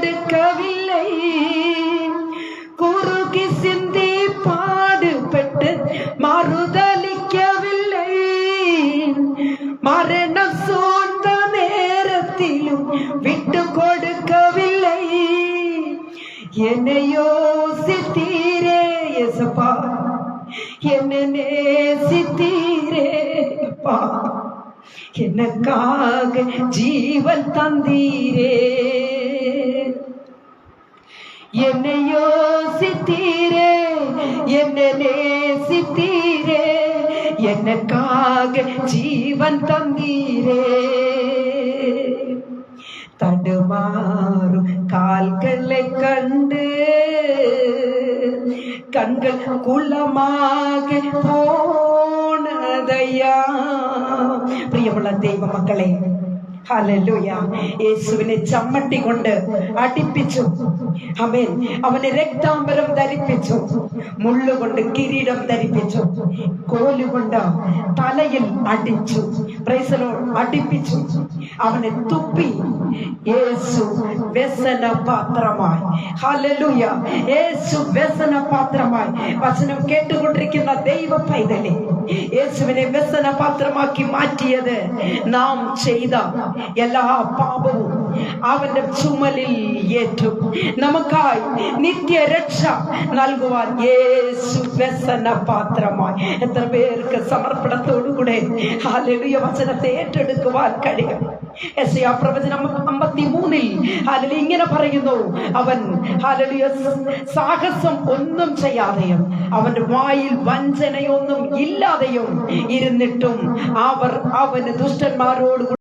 கொடுக்கவில்லை. குறுகி சிந்தி பாடுபட்டு மறுதலிக்கவில்லை. மரணம் சூழ்ந்த நேரத்திலும் விட்டு கொடுக்கவில்லை. என்னை யோசித்தீரே இயேசுப்பா, என்னை நேசித்தீரே அப்பா, எனக்காக ஜீவன் தந்தீரே. என்னை யோசித்தீரே, என்னை நேசித்தீரே, எனக்காக ஜீவன் தந்தீரே. தடுமாறும் கால்களை கண்டு கண்கள் குளமாக போனதையா. പ്രിയമുള്ള ദൈവ മക്കളെ, ഹല്ലേലൂയ. യേശുവിനെ ചമ്മട്ടി കൊണ്ട് അടിപ്പിച്ചു. ആമേൻ. അവനെ രക്താംബരം ധരിപ്പിച്ചു, മുള്ളുകൊണ്ട് കിരീടം ധരിപ്പിച്ചു, കോലുകൊണ്ട് തലയിൽ അടിച്ചു. Praise the lord. അടിപ്പിച്ചു. അവനെ തുപ്പി. യേശു വ്യസന പാത്രമായി. ഹല്ലേലൂയ. യേശു വ്യസന പാത്രമായി. വചനം കേട്ടുകൊണ്ടിരിക്കുന്ന ദൈവ പൈതലേ, യേശുവിനെ വ്യസന പാത്രമാക്കി മാറ്റിയത് നാം ചെയ്ത എല്ലാ പാപവും അവന്റെ ചുമലിൽ ഏറ്റു നമുക്കായി നിത്യരക്ഷ നൽകുവാൻ യേശു വ്യസന പാത്രമായി. എത്ര പേർക്ക് സമർപ്പണത്തോടുകൂടെ ഹല്ലേലൂയ വചനത്തെ ഏറ്റെടുക്കുവാൻ കഴിയും? യെശയ്യാ പ്രവചനം 53 ഹല്ലേലൂയ ഇങ്ങനെ പറയുന്നു, അവൻ ഹല്ലേലൂയ സാഹസം ഒന്നും ചെയ്യാതെയും അവന്റെ വായിൽ വഞ്ചനയൊന്നും ഇല്ലാതെയും ഇരുന്നിട്ടും അവന് ദുഷ്ടന്മാരോട്